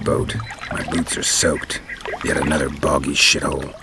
boat. My boots are soaked. Yet another boggy shithole.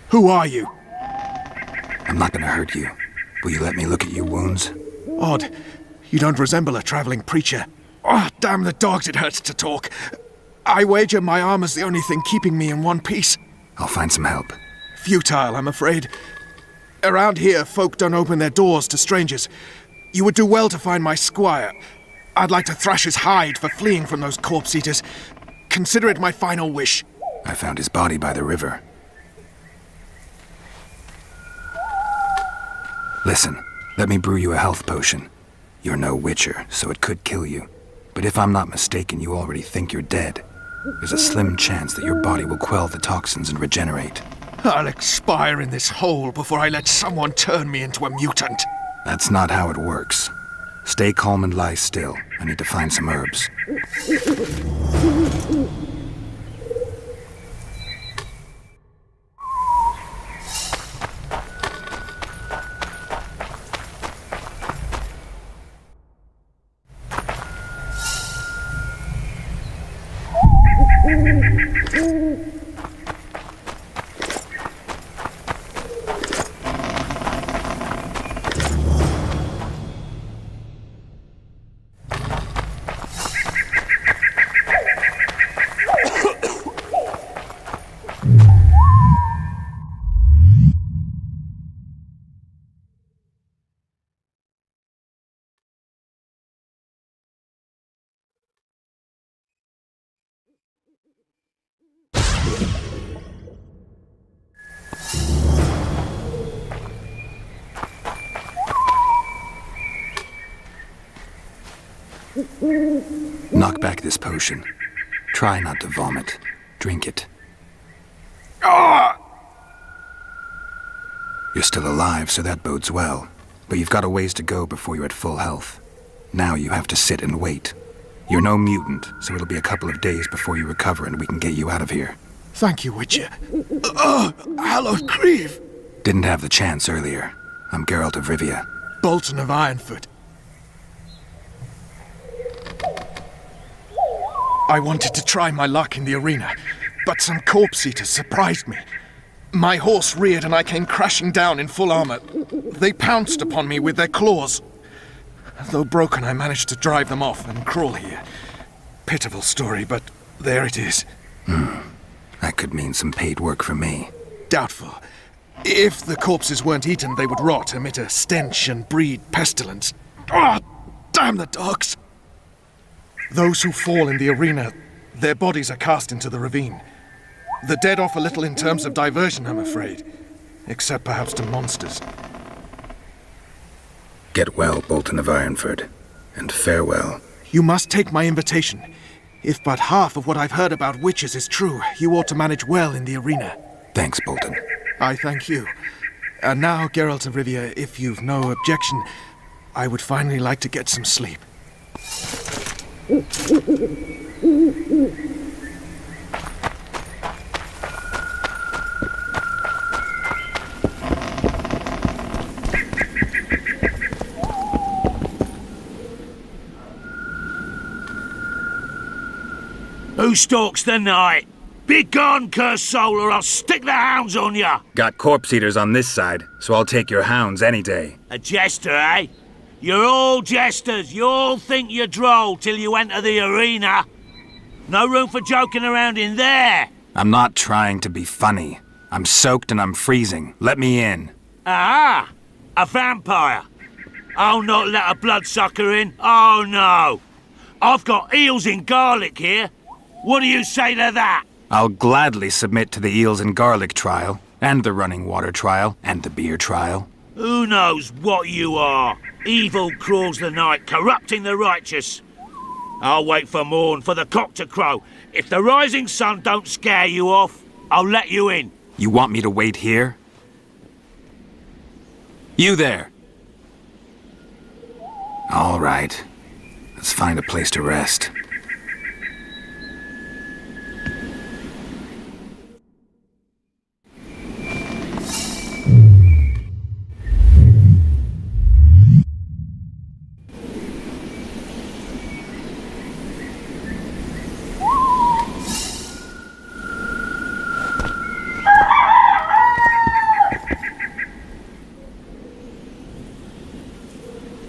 Who are you? I'm not gonna hurt you. Will you let me look at your wounds? Odd. You don't resemble a traveling preacher. Oh, damn the dogs, it hurts to talk. I wager my armor's the only thing keeping me in one piece. I'll find some help. Futile, I'm afraid. Around here, folk don't open their doors to strangers. You would do well to find my squire. I'd like to thrash his hide for fleeing from those corpse-eaters. Consider it my final wish. I found his body by the river. Listen, let me brew you a health potion. You're no witcher, so it could kill you. But if I'm not mistaken, you already think you're dead. There's a slim chance that your body will quell the toxins and regenerate. I'll expire in this hole before I let someone turn me into a mutant. That's not how it works. Stay calm and lie still. I need to find some herbs. Knock back this potion. Try not to vomit. Drink it. You're still alive, so that bodes well. But you've got a ways to go before you're at full health. Now you have to sit and wait. You're no mutant, so it'll be a couple of days before you recover and we can get you out of here. Thank you, Witcher. Hallowed Grieve! Didn't have the chance earlier. I'm Geralt of Rivia. Bolton of Ironfoot. I wanted to try my luck in the arena, but some corpse-eaters surprised me. My horse reared and I came crashing down in full armor. They pounced upon me with their claws. Though broken, I managed to drive them off and crawl here. Pitiful story, but there it is. That could mean some paid work for me. Doubtful. If the corpses weren't eaten, they would rot, emit a stench and breed pestilence. Ah, damn the dogs! Those who fall in the arena, their bodies are cast into the ravine. The dead offer little in terms of diversion, I'm afraid. except perhaps to monsters. Get well, Bolton of Ironford, and farewell. You must take my invitation. If but half of what I've heard about witches is true, you ought to manage well in the arena. Thanks, Bolton. I thank you. And now, Geralt of Rivia, if you've no objection, I would finally like to get some sleep. Who stalks the night? Be gone, cursed soul, or I'll stick the hounds on ya! Got corpse eaters on this side, so I'll take your hounds any day. A jester, eh? You're all jesters. You all think you're droll till you enter the arena. No room for joking around in there. I'm not trying to be funny. I'm soaked and I'm freezing. Let me in. Ah, a vampire. I'll not let a bloodsucker in. Oh, no. I've got eels in garlic here. What do you say to that? I'll gladly submit to the eels and garlic trial, and the running water trial, and the beer trial. Who knows what you are? Evil crawls the night, corrupting the righteous. I'll wait for morn, for the cock to crow. If the rising sun don't scare you off, I'll let you in. You want me to wait here? You there! All right. Let's find a place to rest.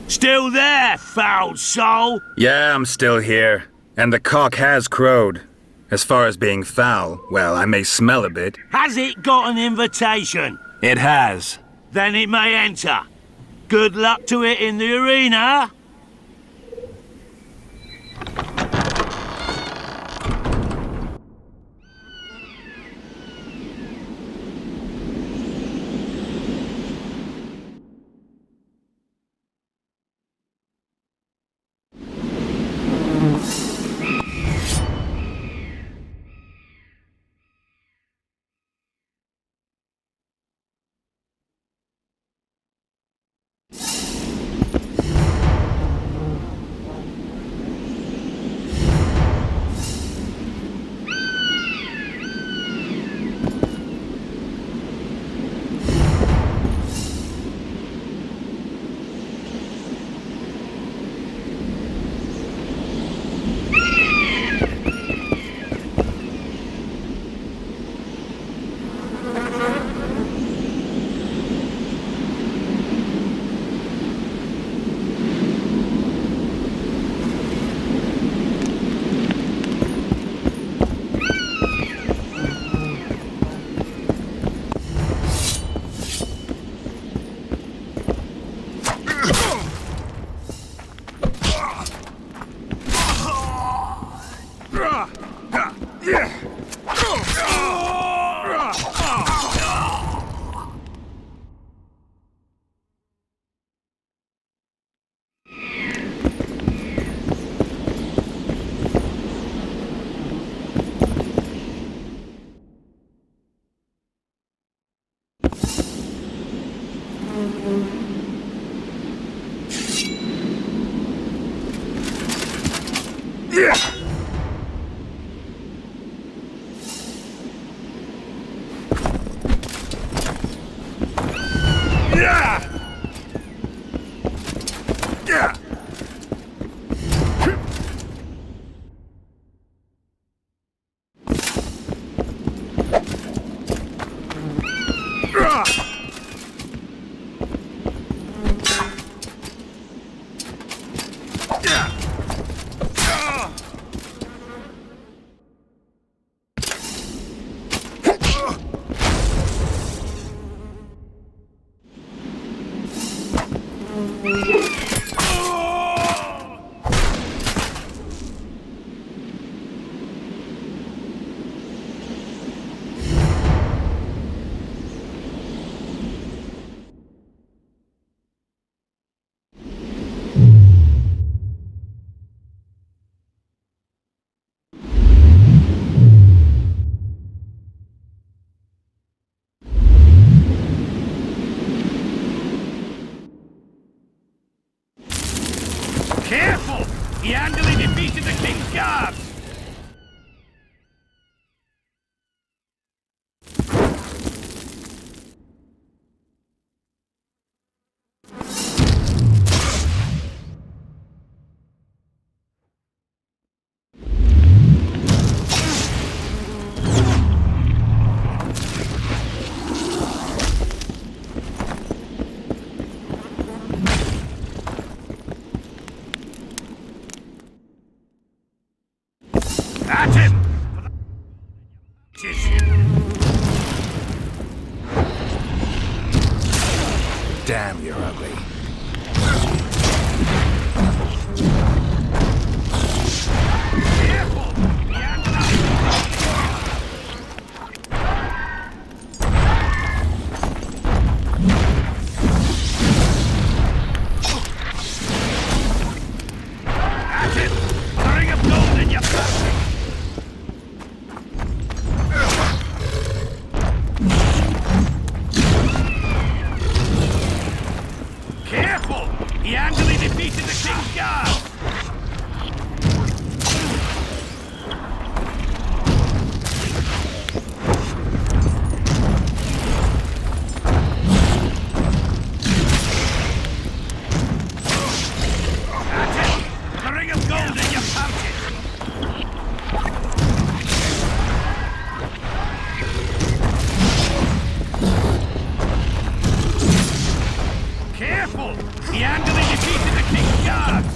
Still there, foul soul? Yeah, I'm still here. And the cock has crowed. As far as being foul, well, I may smell a bit. Has it got an invitation? It has. Then it may enter. Good luck to it in the arena. He handily defeated the King's Guards! At him! Damn, you're ugly. Careful! At him! The ring of gold in your pocket! Careful! He handily defeated the King's Guard! At him! The ring of gold in your pouches! Careful! He handily defeated the King's Guards!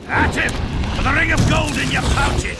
At him! For the ring of gold in your pouches!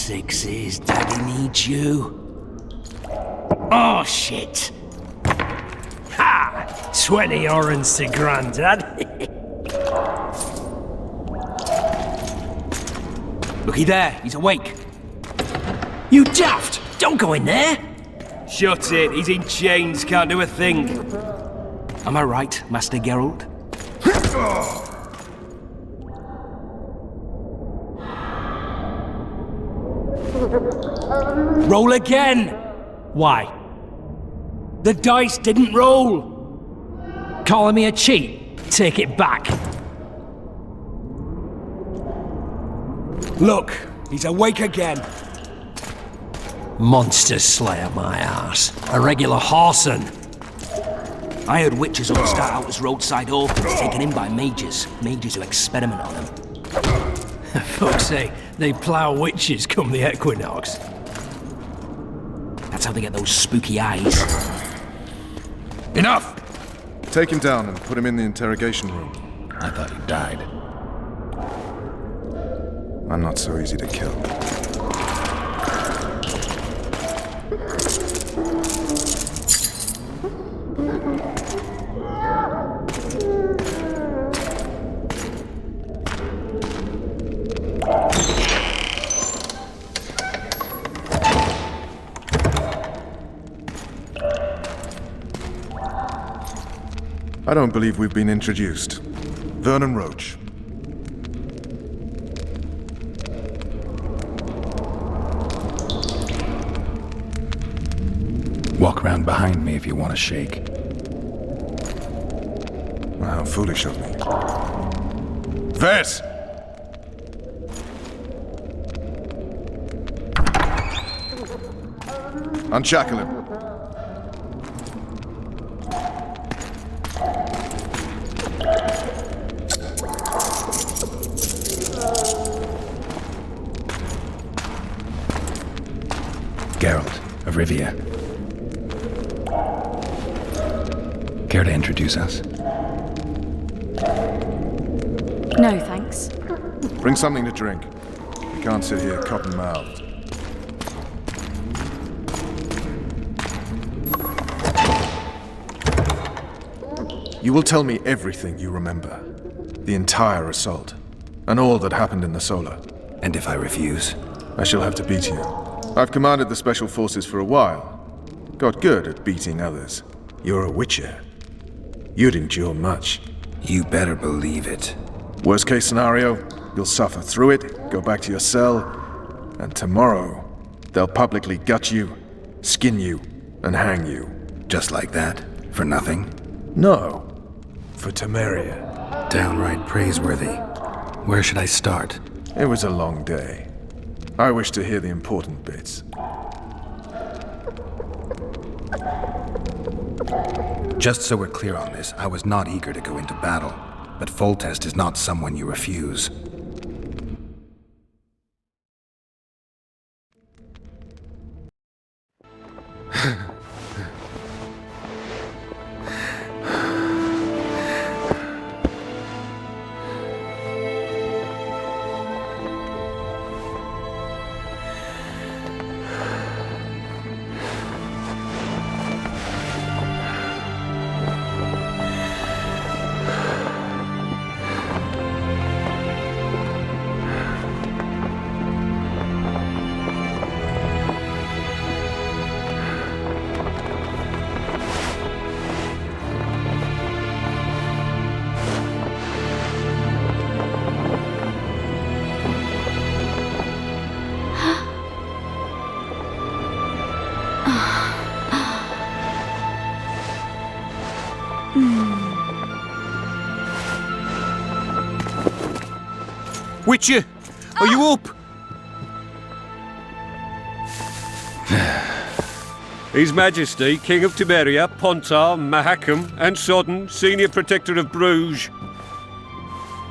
sixes, Daddy needs you. Oh, shit. Ha! 20 orange to Grandad. Looky there, he's awake. You daft! Don't go in there! Shut it, he's in chains, can't do a thing. Am I right, Master Geralt? Roll again! Why? The dice didn't roll! Calling me a cheat? Take it back. Look, he's awake again. Monster Slayer, my ass. A regular Horson. I heard witches all start out as roadside orphans taken in by mages. Mages who experiment on them. Folks say they plough witches come the equinox. That's how they get those spooky eyes. Enough! Take him down and put him in the interrogation room. I thought he died. I'm not so easy to kill. I don't believe we've been introduced. Vernon Roach. Walk round behind me if you want to shake. Well, how foolish of me. Vess! Unshackle him. Geralt of Rivia. Care to introduce us? No, thanks. Bring something to drink. We can't sit here cotton-mouthed. You will tell me everything you remember. The entire assault. And all that happened in the Solar. And if I refuse? I shall have to beat you. I've commanded the Special Forces for a while. Got good at beating others. You're a Witcher. You'd endure much. You better believe it. Worst case scenario, you'll suffer through it, go back to your cell, and tomorrow, they'll publicly gut you, skin you, and hang you. Just like that? For nothing? No. For Temeria. Downright praiseworthy. Where should I start? It was a long day. I wish to hear the important bits. Just so we're clear on this, I was not eager to go into battle, but Foltest is not someone you refuse. Witcher, are you up? His Majesty, King of Temeria, Pontar, Mahakam, and Sodden, Senior Protector of Bruges,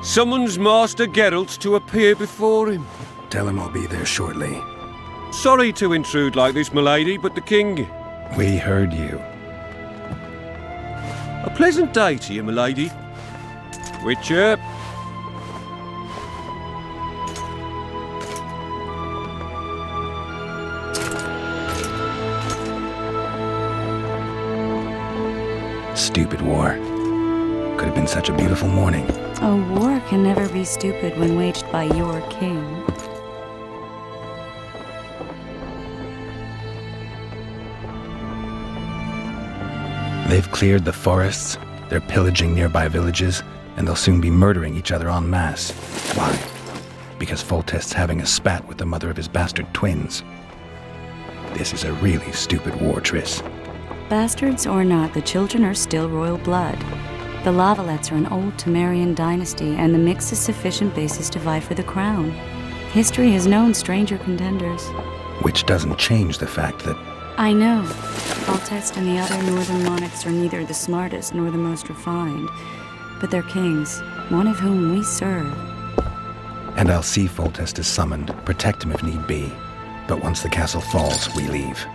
summons Master Geralt to appear before him. Tell him I'll be there shortly. Sorry to intrude like this, milady, but the King... We heard you. A pleasant day to you, milady. Witcher. Stupid war. Could have been such a beautiful morning. A war can never be stupid when waged by your king. They've cleared the forests, they're pillaging nearby villages, and they'll soon be murdering each other en masse. Why? Because Foltest's having a spat with the mother of his bastard twins. This is a really stupid war, Triss. Bastards or not, the children are still royal blood. The Lavalettes are an old Temerian dynasty, and the mix is sufficient basis to vie for the crown. History has known stranger contenders. Which doesn't change the fact that I know. Foltest and the other northern monarchs are neither the smartest nor the most refined, but they're kings, one of whom we serve. And I'll see Foltest is summoned, protect him if need be. But once the castle falls, we leave.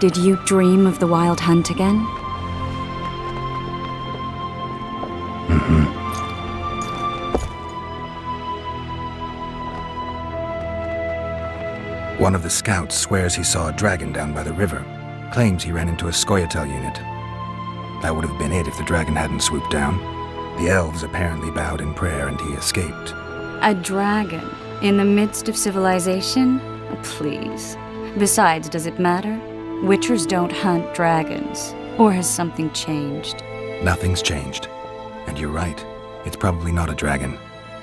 Did you dream of the Wild Hunt again? Mm-hmm. One of the scouts swears he saw a dragon down by the river. Claims he ran into a Scoia'tael unit. That would have been it if the dragon hadn't swooped down. The elves apparently bowed in prayer and he escaped. A dragon? In the midst of civilization? Please. Besides, does it matter? Witchers don't hunt dragons. Or has something changed? Nothing's changed. And you're right. It's probably not a dragon.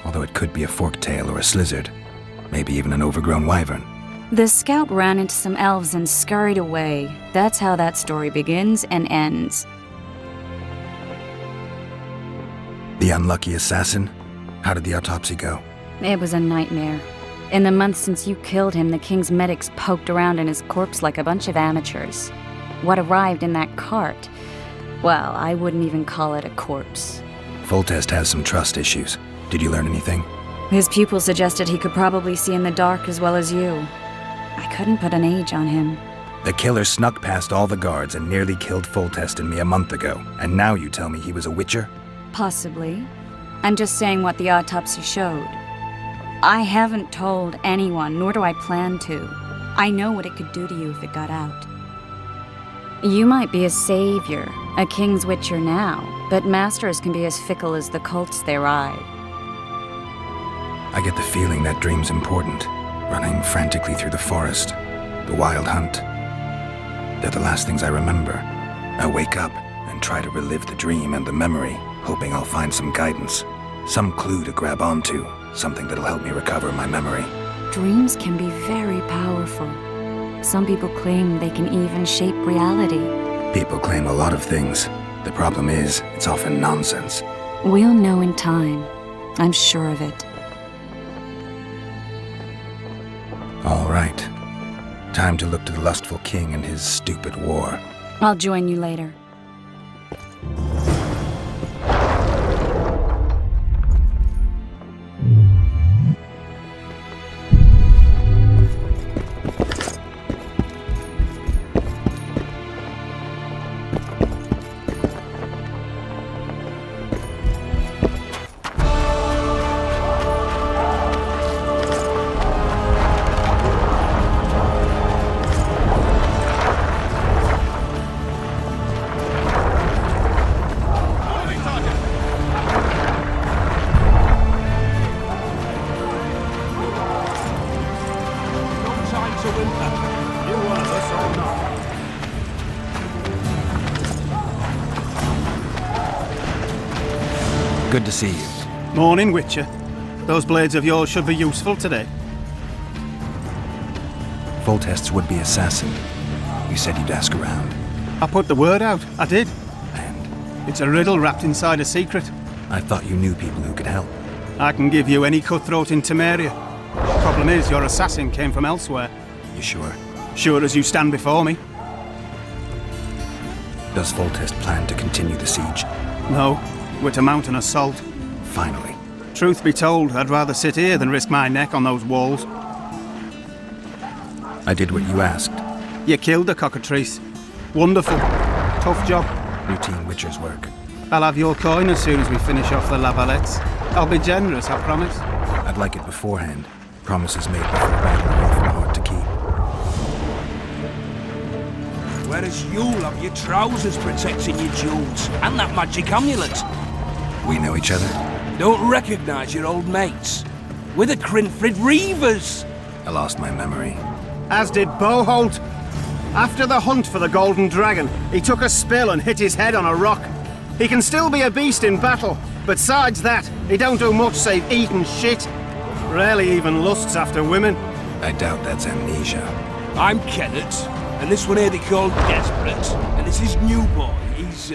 Although it could be a forktail or a slizzard. Maybe even an overgrown wyvern. The scout ran into some elves and scurried away. That's how that story begins and ends. The unlucky assassin? How did the autopsy go? It was a nightmare. In the months since you killed him, the king's medics poked around in his corpse like a bunch of amateurs. What arrived in that cart? Well, I wouldn't even call it a corpse. Foltest has some trust issues. Did you learn anything? His pupil suggested he could probably see in the dark as well as you. I couldn't put an age on him. The killer snuck past all the guards and nearly killed Foltest and me a month ago. And now you tell me he was a witcher? Possibly. I'm just saying what the autopsy showed. I haven't told anyone, nor do I plan to. I know what it could do to you if it got out. You might be a savior, a king's witcher now, but masters can be as fickle as the cults they ride. I get the feeling that dream's important. Running frantically through the forest. The wild hunt. They're the last things I remember. I wake up and try to relive the dream and the memory, hoping I'll find some guidance. Some clue to grab onto. Something that'll help me recover my memory. Dreams can be very powerful. Some people claim they can even shape reality. People claim a lot of things. The problem is, it's often nonsense. We'll know in time. I'm sure of it. All right. Time to look to the lustful king and his stupid war. I'll join you later. Good to see you. Morning, Witcher. Those blades of yours should be useful today. Foltest's would-be assassin. You said you'd ask around. I put the word out. I did. And It's a riddle wrapped inside a secret. I thought you knew people who could help. I can give you any cutthroat in Temeria. Problem is, your assassin came from elsewhere. You sure? Sure as you stand before me. Does Foltest plan to continue the siege? No, we're to mount an assault. Finally. Truth be told, I'd rather sit here than risk my neck on those walls. I did what you asked. You killed the cockatrice. Wonderful. Tough job. Routine witcher's work. I'll have your coin as soon as we finish off the Lavalettes. I'll be generous, I promise. I'd like it beforehand. Promises made before battle are often hard to keep. Whereas you'll have your trousers protecting your jewels, and that magic amulet. We know each other? Don't recognise your old mates. We're the Crinfrid Reavers! I lost my memory. As did Boholt. After the hunt for the Golden Dragon, he took a spill and hit his head on a rock. He can still be a beast in battle, but besides that, he don't do much save eat and shit. Rarely even lusts after women. I doubt that's amnesia. I'm Kenneth, and this one here they call Desperate, and this is New Boy. He's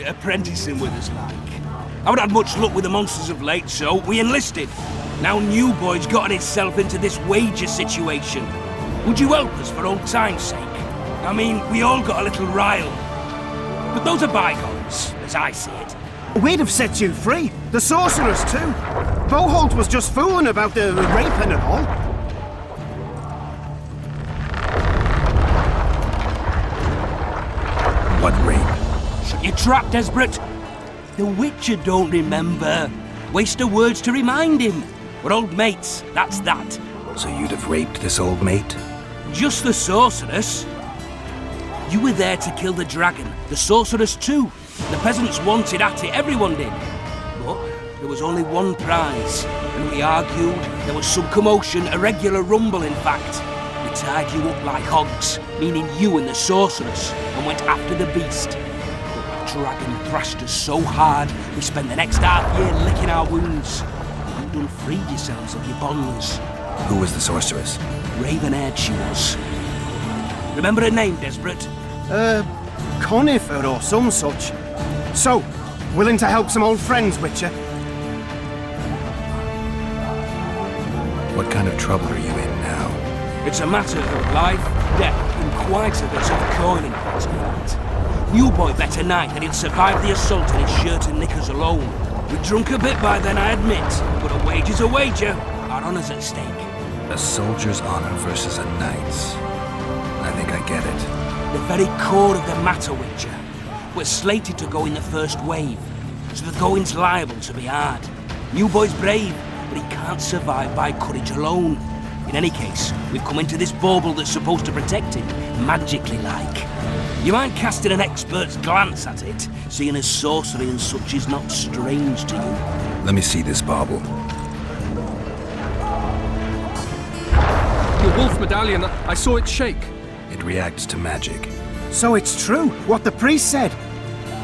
apprenticing with us, like. I haven't had much luck with the monsters of late, so we enlisted. Now New Boy's gotten himself into this wager situation. Would you help us for old time's sake? I mean, we all got a little riled. But those are bygones, as I see it. We'd have set you free. The sorceress, too. Boholt was just fooling about the raping and all. What rape? Shut your trap, Desperate. The Witcher don't remember. Waste of words to remind him. We're old mates, that's that. So you'd have raped this old mate? Just the sorceress. You were there to kill the dragon, the sorceress too. The peasants wanted at it, everyone did. But there was only one prize, and we argued. There was some commotion, a regular rumble in fact. We tied you up like hogs, meaning you and the sorceress, and went after the beast. But the dragon thrashed us so hard, we spent the next half year licking our wounds. You done freed yourselves of your bonds. Who was the sorceress? Raven-haired she was. Remember her name, Desperate? Conifer or some such. So, willing to help some old friends, Witcher? What kind of trouble are you in now? It's a matter of life, death, and quite a bit of coiling, as a fact. New Boy bet tonight that he'd survive the assault in his shirt and knickers alone. We'd drunk a bit by then, I admit, but a wager's a wager. Our honour's at stake. A soldier's honor versus a knight's. I think I get it. The very core of the matter, Witcher. We're slated to go in the first wave, so the going's liable to be hard. New Boy's brave, but he can't survive by courage alone. In any case, we've come into this bauble that's supposed to protect him, magically like. You mind casting an expert's glance at it, seeing as sorcery and such is not strange to you? Let me see this bauble. Your wolf medallion, I saw it shake. It reacts to magic. So it's true, what the priest said.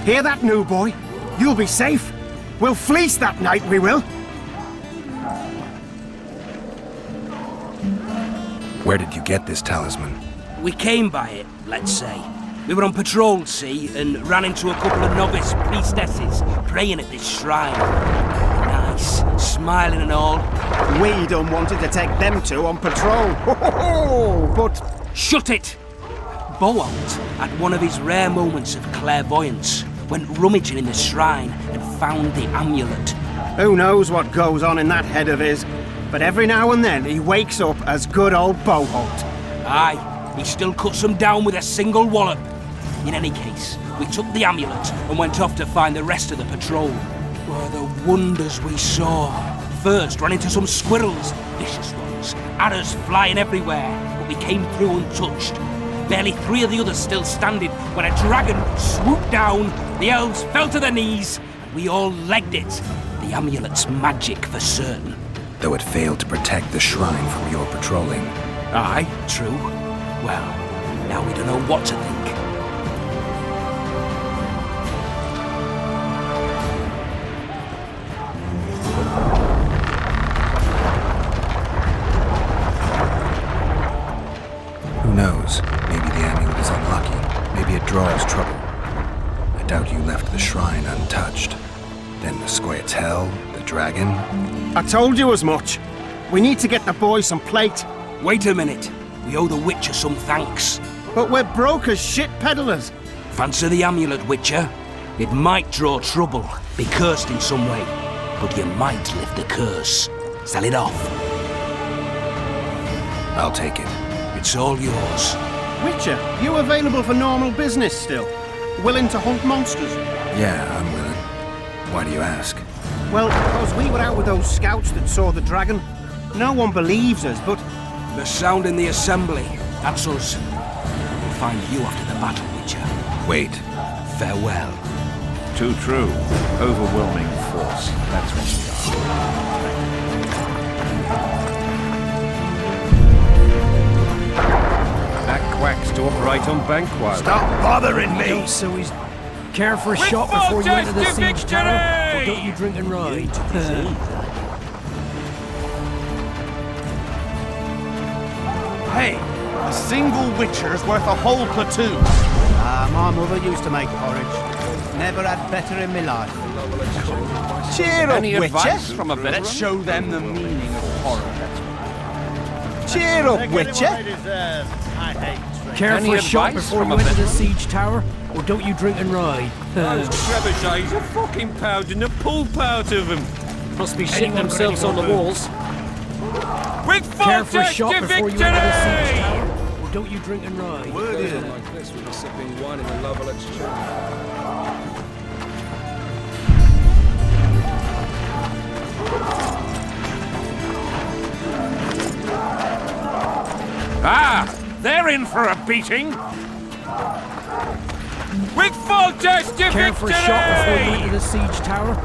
Hear that, New Boy? You'll be safe. We'll fleece that night, we will. Where did you get this talisman? We came by it, let's say. We were on patrol, see, and ran into a couple of novice priestesses praying at this shrine. Nice, smiling and all. We done wanted to take them two on patrol. But... Shut it! Boholt had one of his rare moments of clairvoyance, went rummaging in the shrine and found the amulet. who knows what goes on in that head of his, but every now and then he wakes up as good old Boholt. Aye, he still cuts them down with a single wallop. In any case, we took the amulet and went off to find the rest of the patrol. Oh, the wonders we saw. First, ran into some squirrels, vicious ones, arrows flying everywhere, but we came through untouched. Barely 3 of the others still standing when a dragon swooped down, the elves fell to their knees, and we all legged it. The amulet's magic for certain. Though it failed to protect the shrine from your patrolling. Aye, true. Well, now we don't know what to think. Who knows? Maybe the amulet is unlucky. Maybe it draws trouble. I doubt you left the shrine untouched. Then the Scoia'tael, the dragon. I told you as much. We need to get the boys some plate. Wait a minute. We owe the Witcher some thanks. But we're broke as shit peddlers. Fancy the amulet, Witcher. It might draw trouble, be cursed in some way, but you might lift the curse. Sell it off. I'll take it. It's all yours. Witcher, you available for normal business still? Willing to hunt monsters? Yeah, I'm willing. Why do you ask? Well, because we were out with those scouts that saw the dragon. No one believes us, but... The sound in the assembly. That's us. We'll find you after the battle, Witcher. Witcher. Wait. Farewell. Too true. Overwhelming force. That's what we are. That quack's to operate on Banquo. Stop bothering me! So he's care for a shot before you enter the siege tower? Or don't you drink and ride? Hey, a single Witcher's worth a whole platoon. My mother used to make porridge. Never had better in my life. Cheer up, Any Witcher. advice from a veteran? Let's show them the meaning of horror. Cheer up, Witcher. Care Any for a shot advice before from you a enter the veteran? siege tower? Or don't you drink and ride? Those trebuchets are fucking pounding the pulp out of them. Must be shitting themselves on the walls. With Care for a Fortress shot to before you enter the siege victory! tower? Or don't you drink and ride? Ah! They're in for a beating! With Fortress to Care for a shot before you enter victory! the siege tower?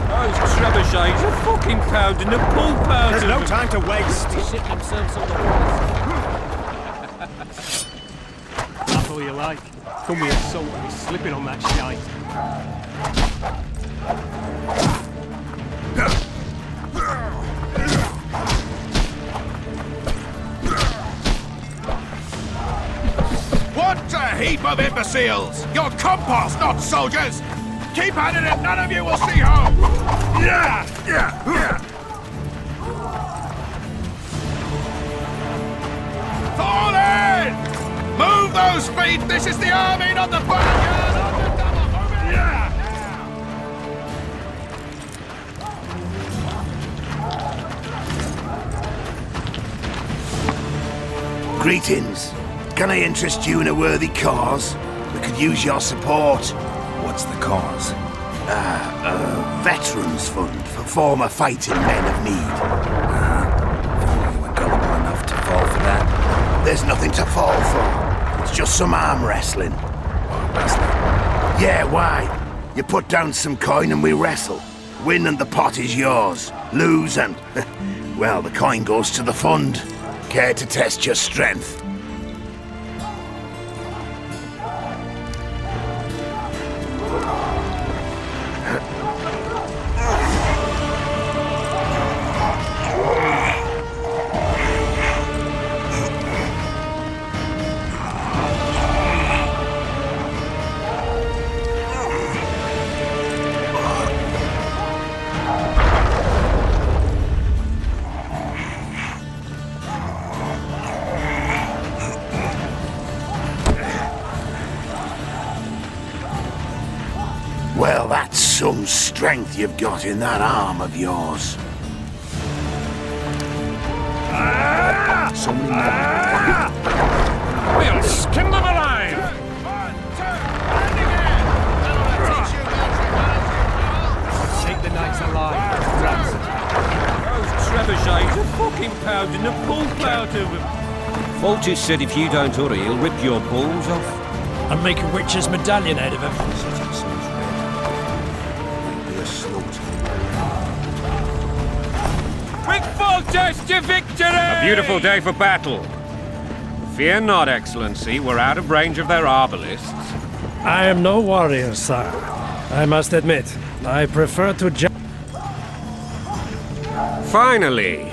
Those trebuchets are fucking pounding the pulp out There's of no them. time to waste. Shitting themselves on the walls. That's all you like. Come with assault and be slipping on that shite. What a heap of imbeciles! You're compost, not soldiers! Keep at it and none of you will see home! Yeah! Fall in! Move those feet! This is the army, not the barricade! Greetings. Can I interest you in a worthy cause? We could use your support. What's the cause? A veterans fund for former fighting men of need. If only you were gullible enough to fall for that. There's nothing to fall for. It's just some arm wrestling. Yeah, why? You put down some coin and we wrestle. Win and the pot is yours. Lose and... well, the coin goes to the fund. Care to test your strength? Well, that's some strength you've got in that arm of yours. We'll skin them alive! Take the knights alive. Those trebuchets are fucking pounding the pulp out of them. Foltest said if you don't hurry, he'll rip your balls off. And make a witch's medallion out of him. With Fortress to victory! A beautiful day for battle. Fear not, Excellency, we're out of range of their arbalists. I am no warrior, sire. I must admit, I prefer to Finally!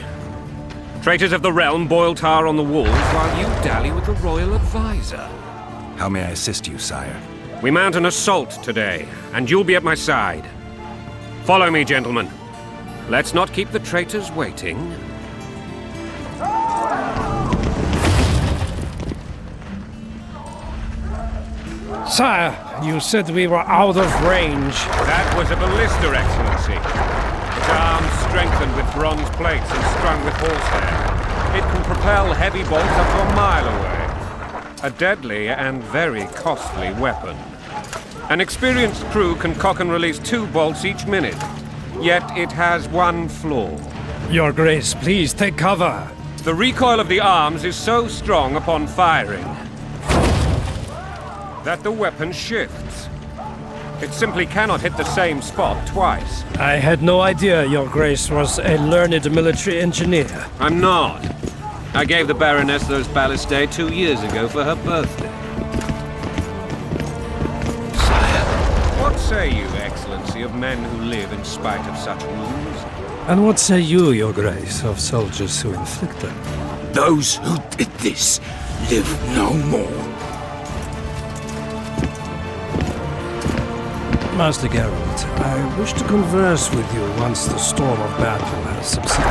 Traitors of the realm boil tar on the walls while you dally with the royal advisor. How may I assist you, sire? We mount an assault today, and you'll be at my side. Follow me, gentlemen. Let's not keep the traitors waiting. Sire, you said we were out of range. That was a ballista, Excellency. Its arms strengthened with bronze plates and strung with horsehair. It can propel heavy bolts up to a mile away. A deadly and very costly weapon. An experienced crew can cock and release 2 bolts each minute. Yet it has one flaw. Your Grace, please take cover. The recoil of the arms is so strong upon firing that the weapon shifts. It simply cannot hit the same spot twice. I had no idea Your Grace was a learned military engineer. I'm not. I gave the Baroness those ballistae 2 years ago for her birthday. Sire, what say you, Excellency, of men who live in spite of such rules? And what say you, Your Grace, of soldiers who inflict them? Those who did this live no more. Master Geralt, I wish to converse with you once the storm of battle has subsided.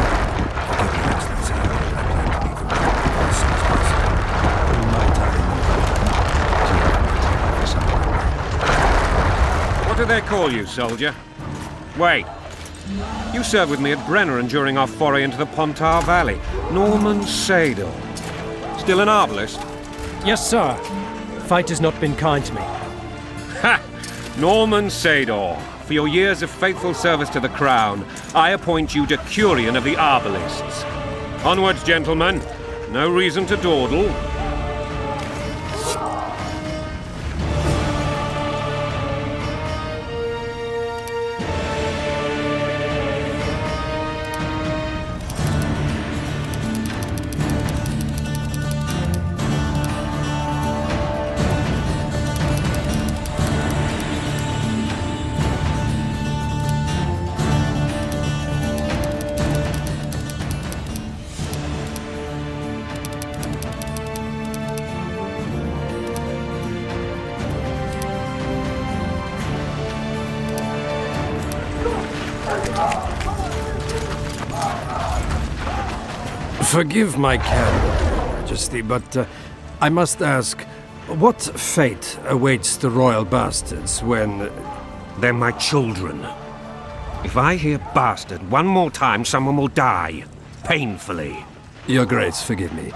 Forgive me, Excellency. I plan to leave the world as soon as possible. In my time, What do they call you, soldier? Wait. You served with me at Brenneran during our foray into the Pontar Valley. Norman Sador. Still an arbalist? Yes, sir. Fate has not been kind to me. Ha! Norman Sador, for your years of faithful service to the Crown, I appoint you Decurion of the Arbalists. Onwards, gentlemen. No reason to dawdle. Forgive my candor, Your Majesty, but I must ask, what fate awaits the royal bastards when... They're my children. If I hear bastard one more time, someone will die. Painfully. Your Grace, forgive me.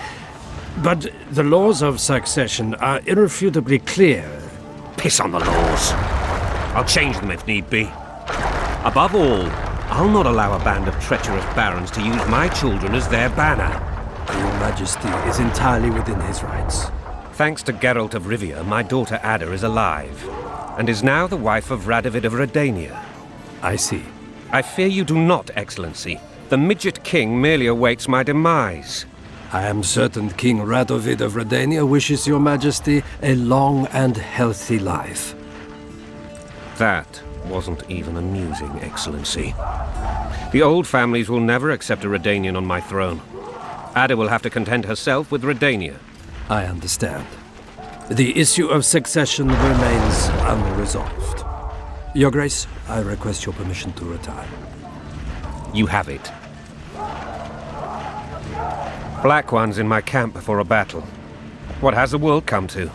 But the laws of succession are irrefutably clear. Piss on the laws. I'll change them if need be. Above all, I'll not allow a band of treacherous barons to use my children as their banner. Your Majesty is entirely within his rights. Thanks to Geralt of Rivia, my daughter Ada is alive, and is now the wife of Radovid of Redania. I see. I fear you do not, Excellency. The Midget King merely awaits my demise. I am certain King Radovid of Redania wishes Your Majesty a long and healthy life. That wasn't even amusing, Excellency. The old families will never accept a Redanian on my throne. Ada will have to content herself with Redania. I understand. The issue of succession remains unresolved. Your Grace, I request your permission to retire. You have it. Black One's in my camp before a battle. What has the world come to?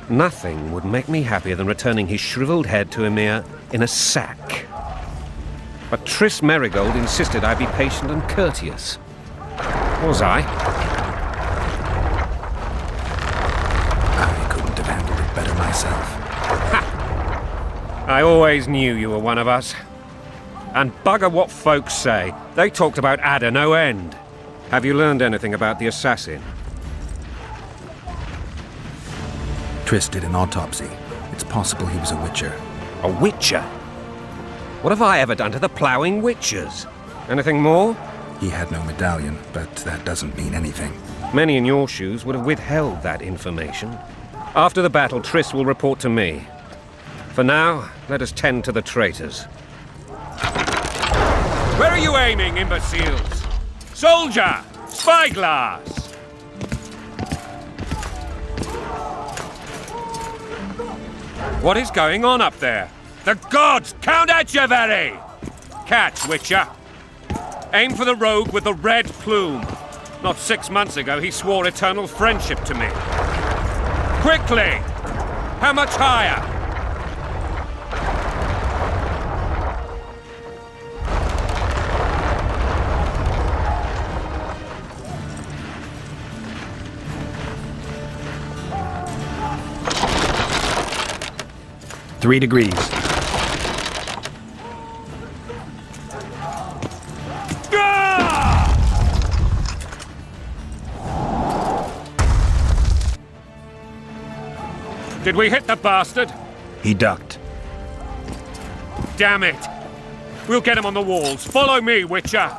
Nothing would make me happier than returning his shriveled head to Emir in a sack. But Triss Merigold insisted I be patient and courteous. Was I? I couldn't have handled it better myself. Ha! I always knew you were one of us. And bugger what folks say. They talked about Ada no end. Have you learned anything about the assassin? Triss did an autopsy. It's possible he was a witcher. A witcher? What have I ever done to the ploughing witchers? Anything more? He had no medallion, but that doesn't mean anything. Many in your shoes would have withheld that information. After the battle, Triss will report to me. For now, let us tend to the traitors. Where are you aiming, imbeciles? Soldier! Spyglass! What is going on up there? The gods! Count Etcheverry! Catch, Witcher! Aim for the rogue with the red plume. Not 6 months ago, he swore eternal friendship to me. Quickly! How much higher? Three degrees. Did we hit the bastard? He ducked. Damn it! We'll get him on the walls. Follow me, Witcher!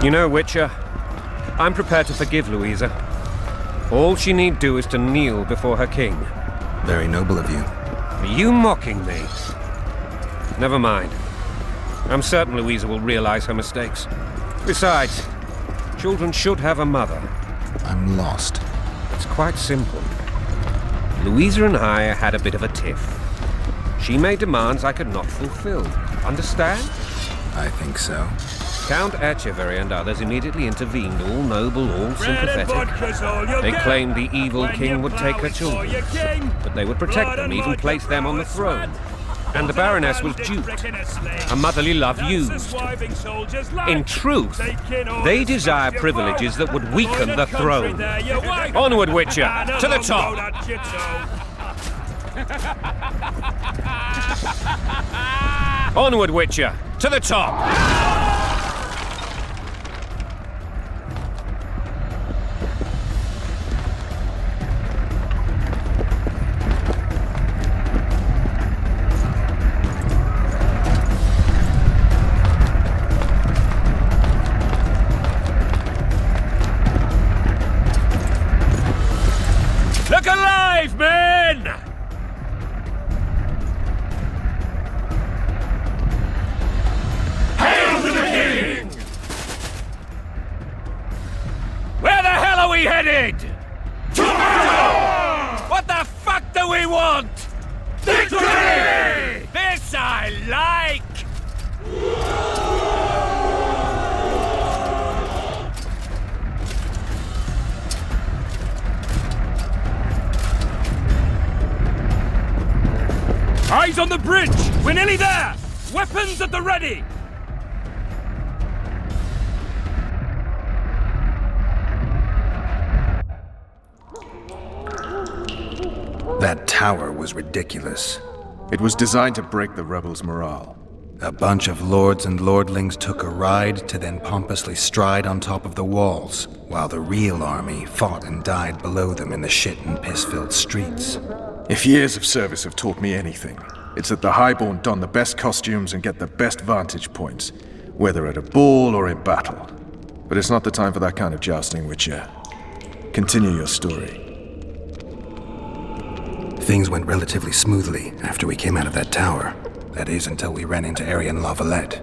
You know, Witcher, I'm prepared to forgive Louisa. All she need do is to kneel before her king. Very noble of you. Are you mocking me? Never mind. I'm certain Louisa will realize her mistakes. Besides, children should have a mother. I'm lost. It's quite simple. Louisa and I had a bit of a tiff. She made demands I could not fulfill. Understand? I think so. Count Etcheverry and others immediately intervened, all noble, all sympathetic. They claimed the evil king would take her children, but they would protect them, even place them on the throne. And the Baroness was duped, a motherly love used. In truth, they desire privileges that would weaken the throne. Onward, Witcher, to the top! Onward, Witcher, to the top! Look alive, men! Hail to the king! Where the hell are we headed? To battle! What the fuck do we want? Victory! This I like! Eyes on the bridge! We're nearly there! Weapons at the ready! That tower was ridiculous. It was designed to break the rebels' morale. A bunch of lords and lordlings took a ride to then pompously stride on top of the walls, while the real army fought and died below them in the shit and piss-filled streets. If years of service have taught me anything, it's that the Highborn don the best costumes and get the best vantage points, whether at a ball or in battle. But it's not the time for that kind of jousting, Witcher. Continue your story. Things went relatively smoothly after we came out of that tower. That is, until we ran into Arian La Valette.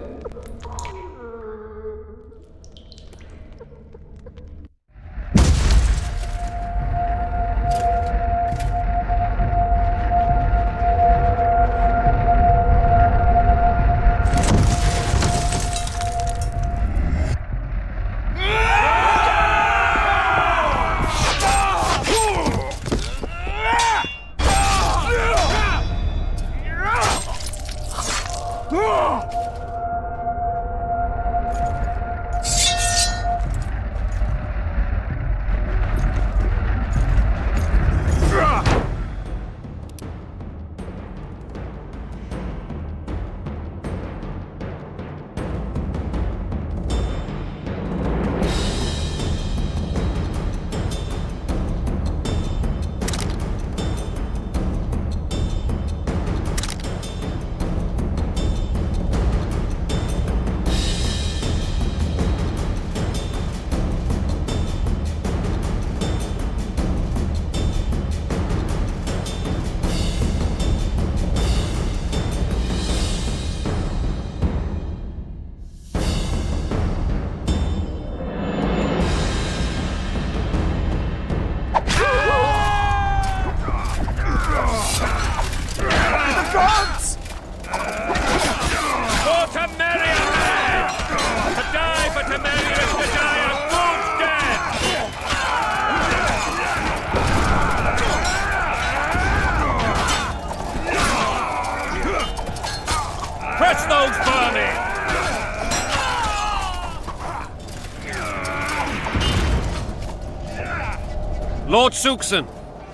Lord Suxon,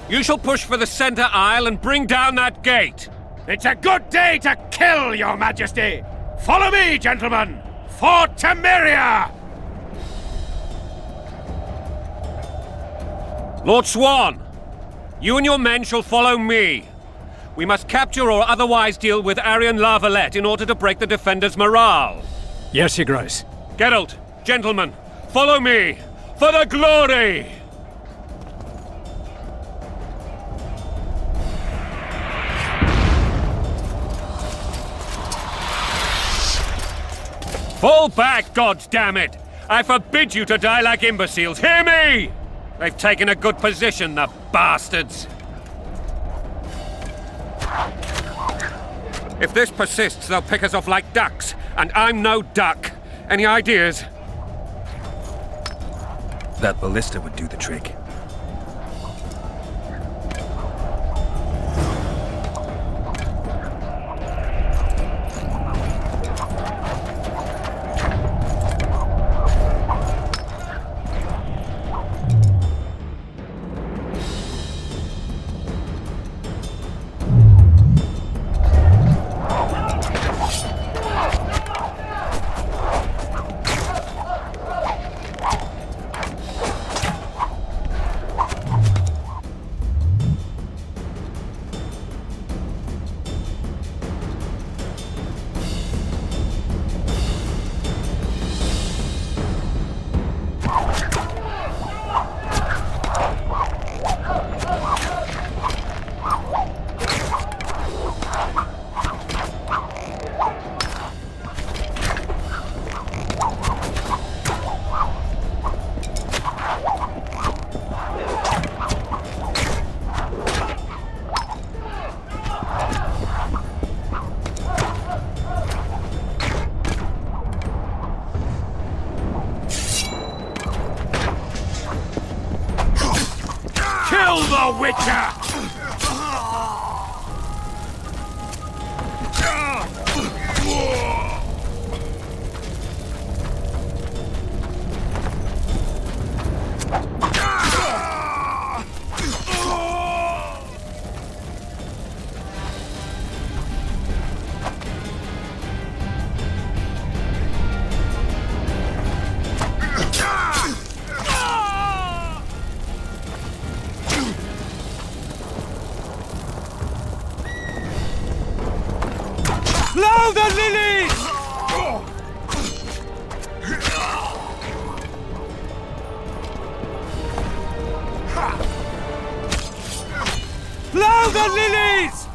you shall push for the center aisle and bring down that gate. It's a good day to kill, Your Majesty! Follow me, gentlemen! For Temeria! Lord Swan, you and your men shall follow me. We must capture or otherwise deal with Arian La Valette in order to break the defenders' morale. Yes, Your Grace. Geralt, gentlemen, follow me! For the glory! Fall back, goddammit! I forbid you to die like imbeciles. Hear me! They've taken a good position, the bastards! If this persists, they'll pick us off like ducks, and I'm no duck. Any ideas? That ballista would do the trick. Kill the Witcher! Blow the lilies! Blow the lilies!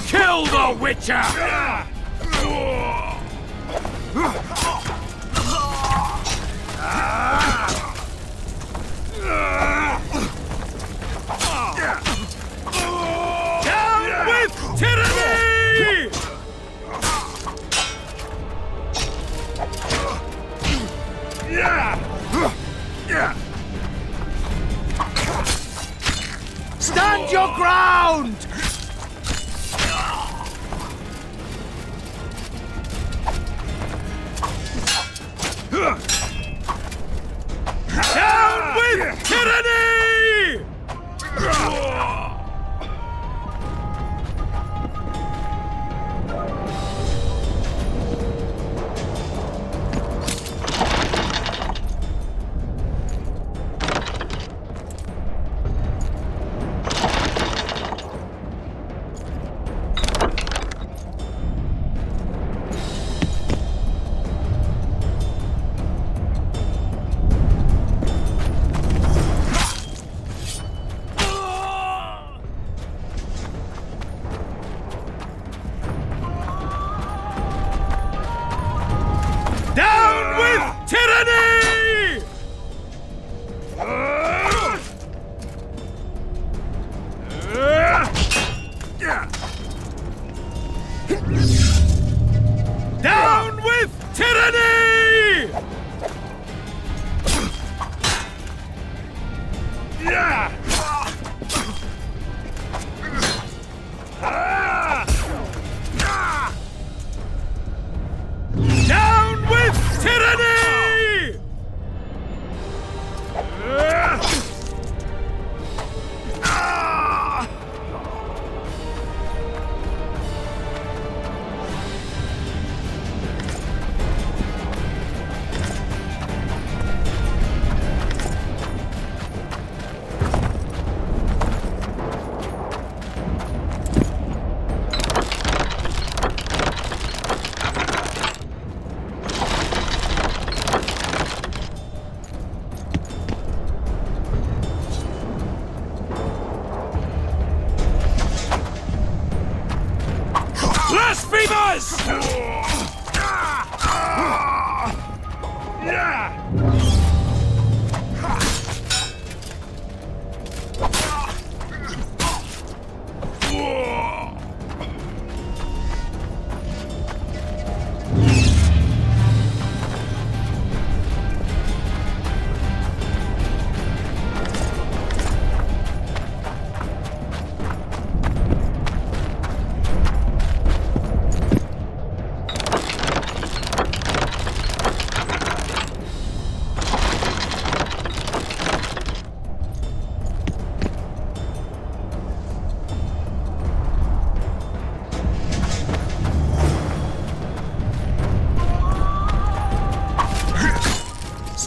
Kill the Witcher! Down with tyranny! Stand your ground! Down with tyranny!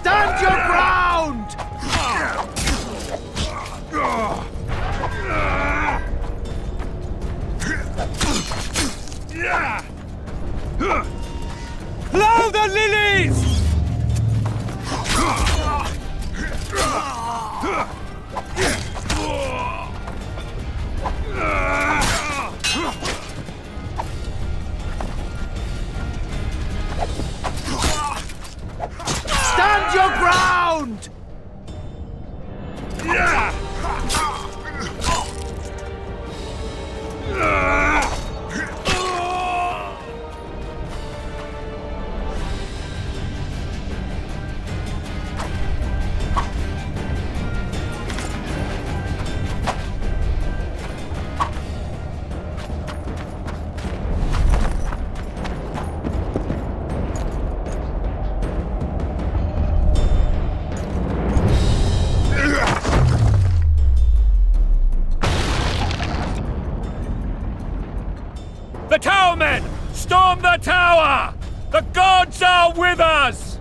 Stand your ground! Blow the lilies! Stand your ground! The towermen! Storm the tower! The gods are with us!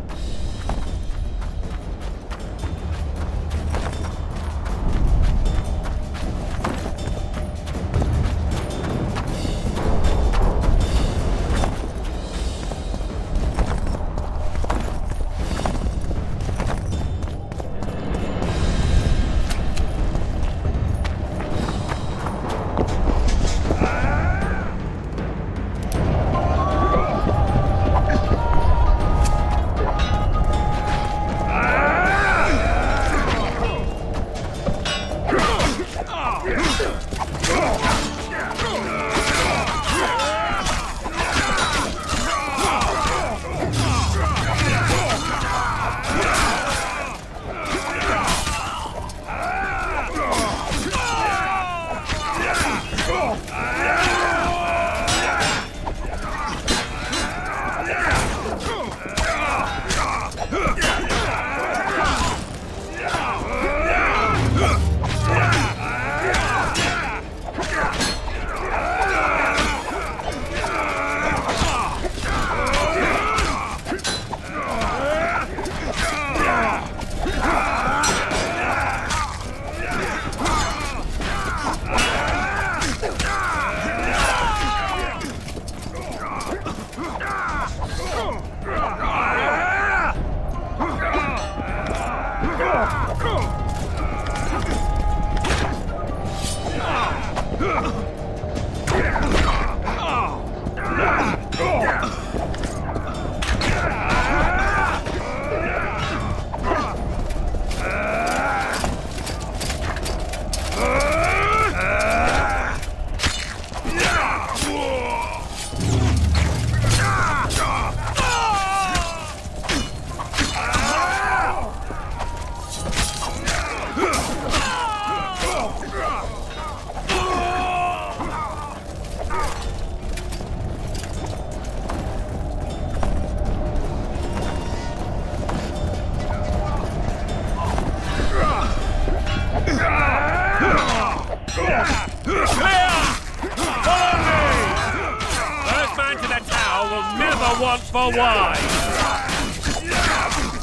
Once for wine!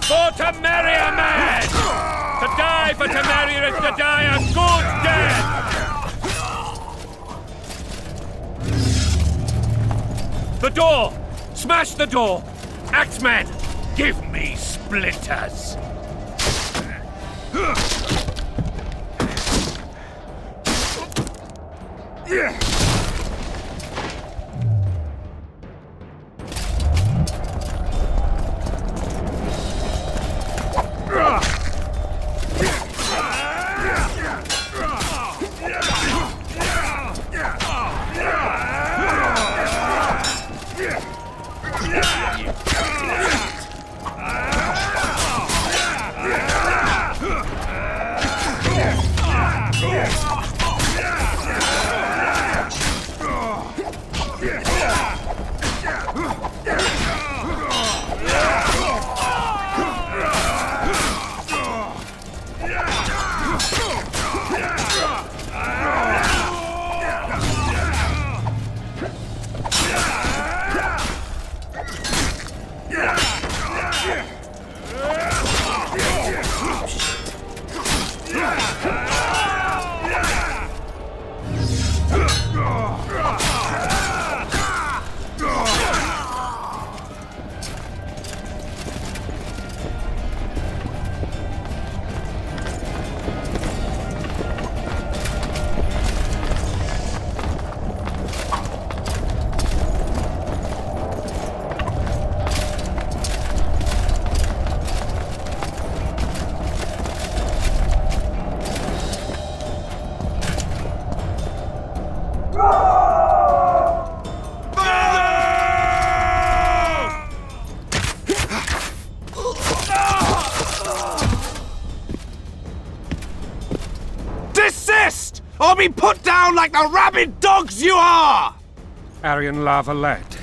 For Temeria, man! To die for Temeria is to die a good death! The door! Smash the door! Axeman, give me splinters! or be put down like the rabid dogs you are! Arian La Valette,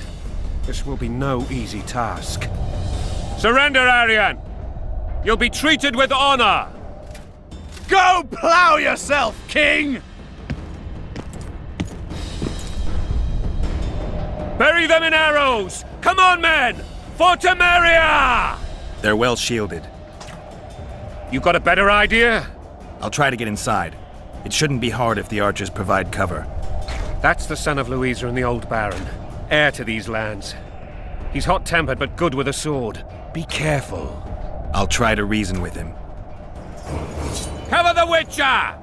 this will be no easy task. Surrender, Arian! You'll be treated with honor! Go plow yourself, King! Bury them in arrows! Come on, men! For Temeria! They're well shielded. You got a better idea? I'll try to get inside. It shouldn't be hard if the archers provide cover. That's the son of Louisa and the old Baron, heir to these lands. He's hot-tempered but good with a sword. Be careful. I'll try to reason with him. Cover the Witcher!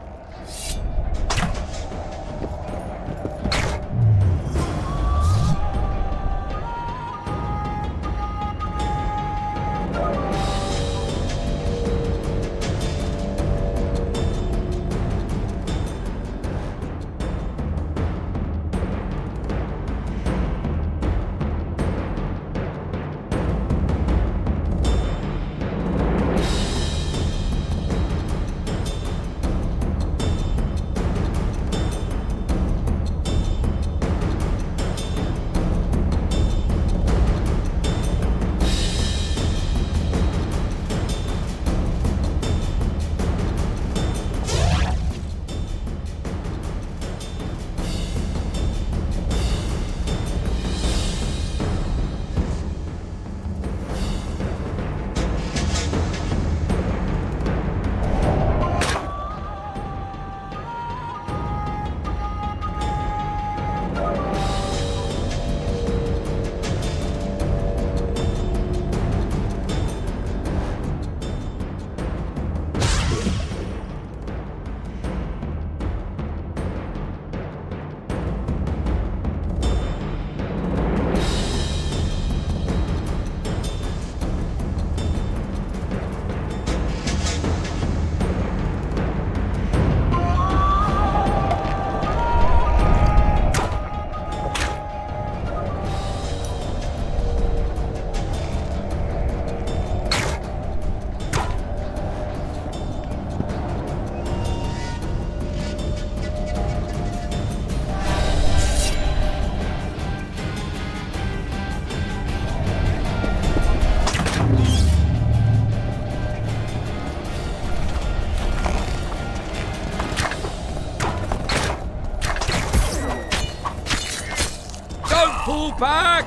Pull back!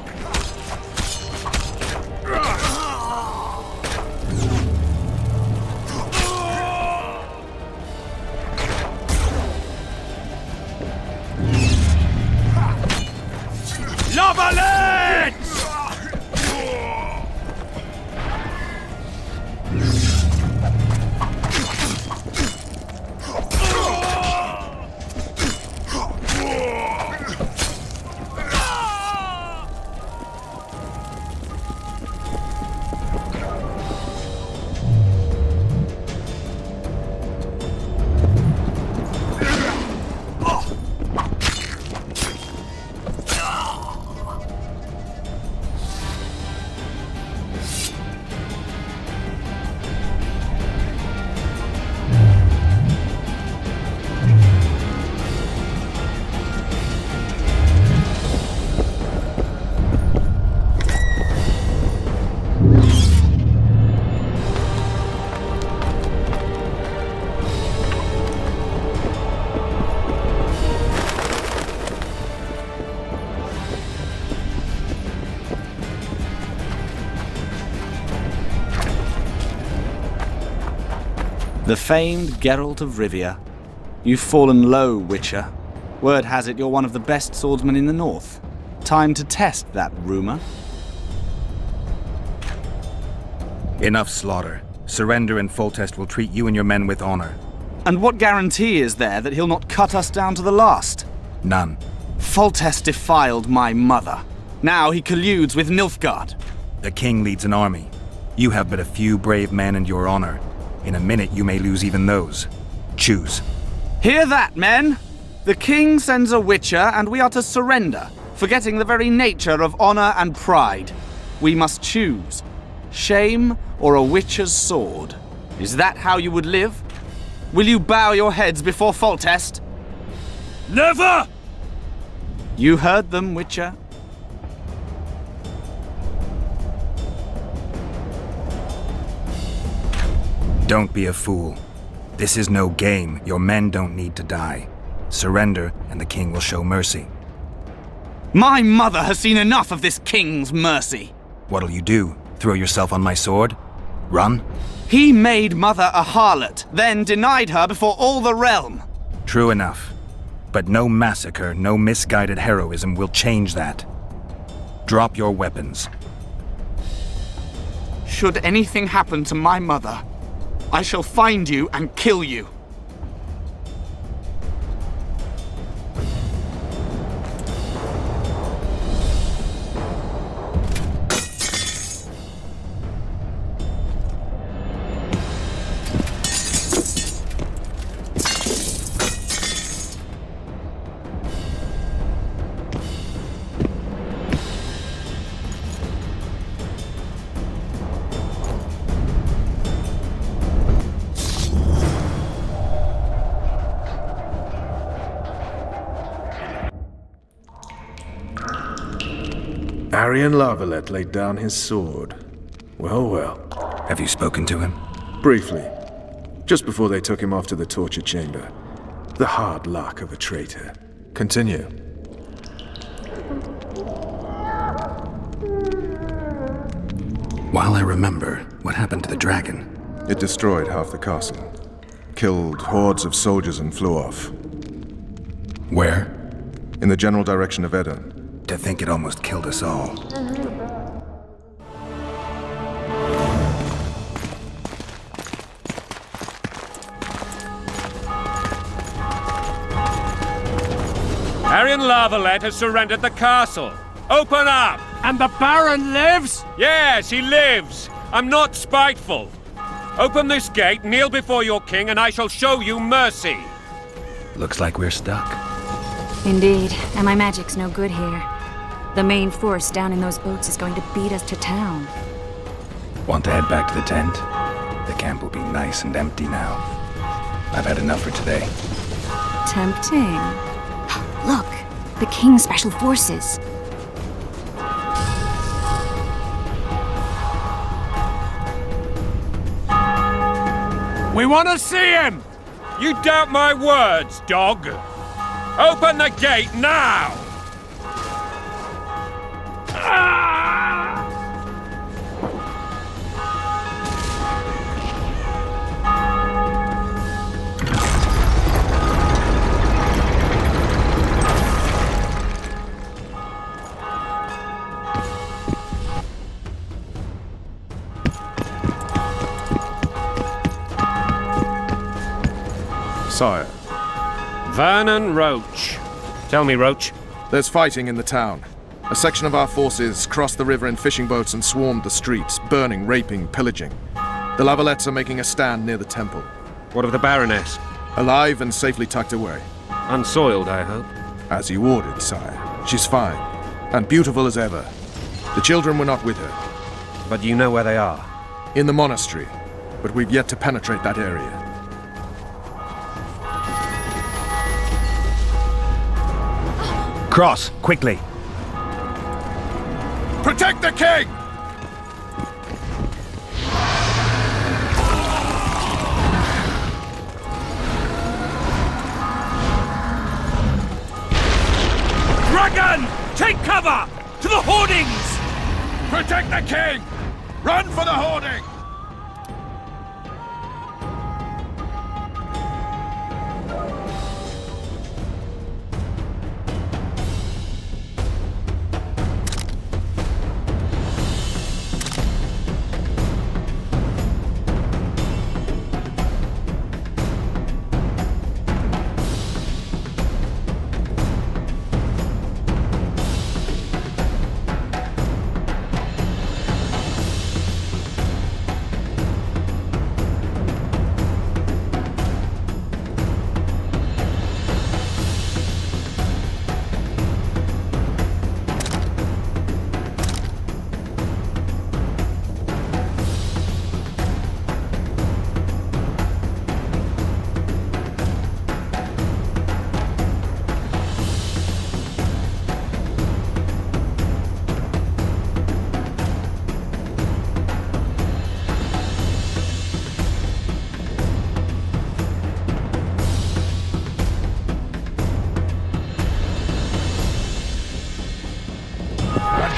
La Valette! The famed Geralt of Rivia. You've fallen low, Witcher. Word has it you're one of the best swordsmen in the north. Time to test that rumor. Enough slaughter. Surrender and Foltest will treat you and your men with honor. And what guarantee is there that he'll not cut us down to the last? None. Foltest defiled my mother. Now he colludes with Nilfgaard. The king leads an army. You have but a few brave men and your honor. In a minute you may lose even those. Choose. Hear that, men! The king sends a Witcher and we are to surrender, forgetting the very nature of honor and pride. We must choose. Shame or a Witcher's sword. Is that how you would live? Will you bow your heads before Foltest? Never! You heard them, Witcher. Don't be a fool. This is no game. Your men don't need to die. Surrender, and the king will show mercy. My mother has seen enough of this king's mercy. What'll you do? Throw yourself on my sword? Run? He made mother a harlot, then denied her before all the realm. True enough. But no massacre, no misguided heroism will change that. Drop your weapons. Should anything happen to my mother, I shall find you and kill you. Arian Lavalette laid down his sword. Well, well. Have you spoken to him? Briefly. Just before they took him off to the torture chamber. The hard luck of a traitor. Continue. While I remember, what happened to the dragon? It destroyed half the castle. Killed hordes of soldiers and flew off. Where? In the general direction of Edon. To think it almost killed us all. Arian Lavalette has surrendered the castle. Open up! And the Baron lives? Yes, he lives. I'm not spiteful. Open this gate, kneel before your king, and I shall show you mercy. Looks like we're stuck. Indeed, and my magic's no good here. The main force down in those boats is going to beat us to town. Want to head back to the tent? The camp will be nice and empty now. I've had enough for today. Tempting. Look, the King's Special Forces. We want to see him! You doubt my words, dog. Open the gate now! Sire. Vernon Roach. Tell me, Roach. There's fighting in the town. A section of our forces crossed the river in fishing boats and swarmed the streets, burning, raping, pillaging. The Lavalettes are making a stand near the temple. What of the Baroness? Alive and safely tucked away. Unsoiled, I hope. As you ordered, sire. She's fine. And beautiful as ever. The children were not with her. But you know where they are? In the monastery. But we've yet to penetrate that area. Cross, quickly! Protect the king! Dragon! Take cover! To the hoardings! Protect the king! Run for the hoarding!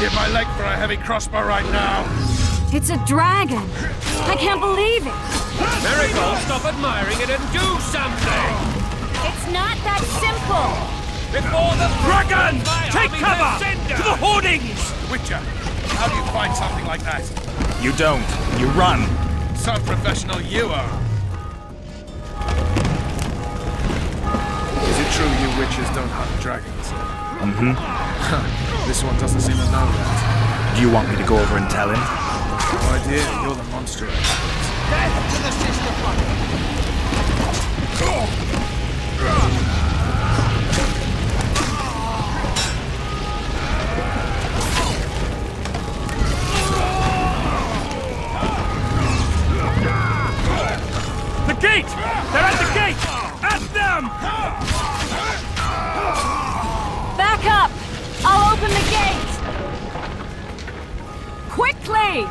Give my leg for a heavy crossbow right now. It's a dragon. I can't believe it. Miracle, stop admiring it and do something! It's not that simple. Before the Dragon! Take army cover! descender! To the hoardings! Witcher, how do you find something like that? You don't. You run. So professional you are. Is it true you witches don't hunt dragons? Mm-hmm. This one doesn't seem to know that. Do you want me to go over and tell him? No idea, you're the monster expert. Death to the sister The gate! They're at the gate! At them! Back up! I'll open the gate! Quickly!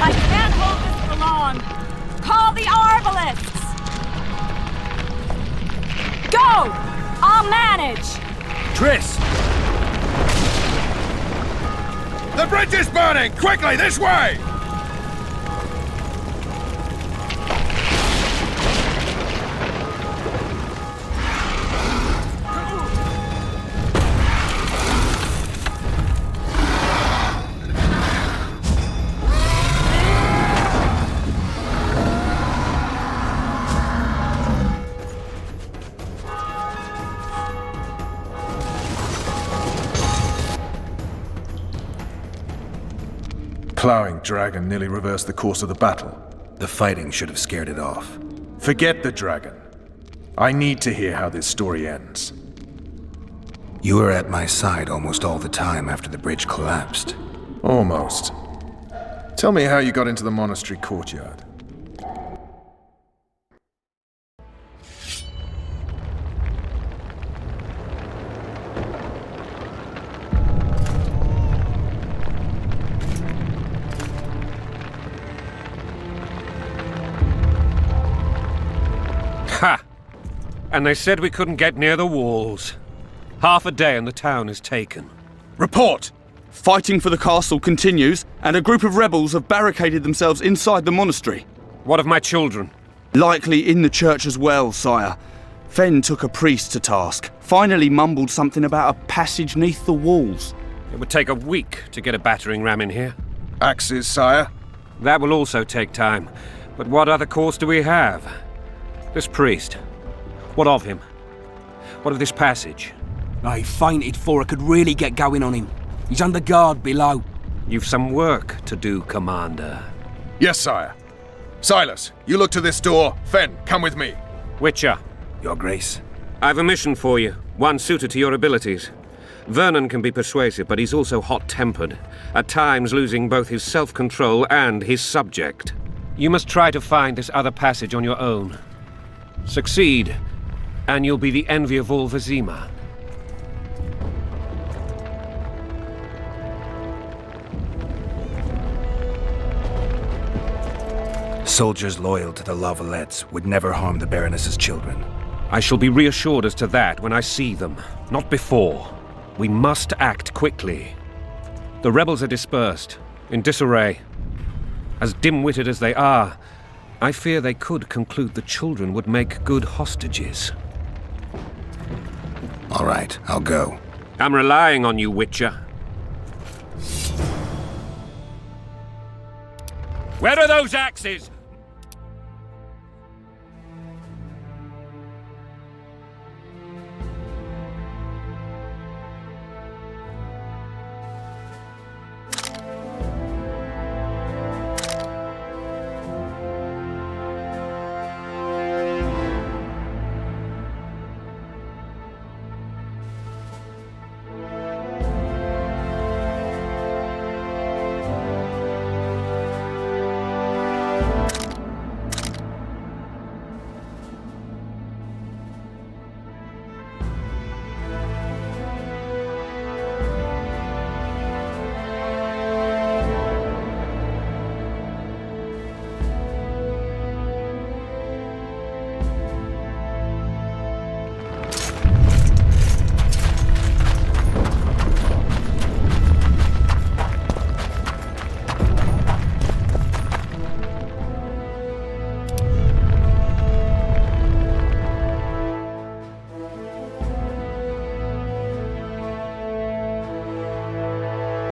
I can't hold this for long! Call the Arbalists! Go! I'll manage! Triss! The bridge is burning! Quickly, this way! Plowing dragon nearly reversed the course of the battle. The fighting should have scared it off. Forget the dragon. I need to hear how this story ends. You were at my side almost all the time after the bridge collapsed. Almost. Tell me how you got into the monastery courtyard. Ha! And they said we couldn't get near the walls. Half a day and the town is taken. Report! Fighting for the castle continues, and a group of rebels have barricaded themselves inside the monastery. What of my children? Likely in the church as well, sire. Fen took a priest to task, finally mumbled something about a passage neath the walls. It would take a week to get a battering ram in here. Axes, sire? That will also take time. But what other course do we have? This priest. What of him? What of this passage? I fainted before I could really get going on him. He's under guard below. You've some work to do, Commander. Yes, sire. Silas, you look to this door. Fen, come with me. Witcher. Your Grace. I've a mission for you, one suited to your abilities. Vernon can be persuasive, but he's also hot-tempered, at times losing both his self-control and his subject. You must try to find this other passage on your own. Succeed, and you'll be the envy of all Vizima. Soldiers loyal to the La Valettes would never harm the Baroness's children. I shall be reassured as to that when I see them, not before. We must act quickly. The rebels are dispersed, in disarray. As dim-witted as they are, I fear they could conclude the children would make good hostages. All right, I'll go. I'm relying on you, Witcher. Where are those axes?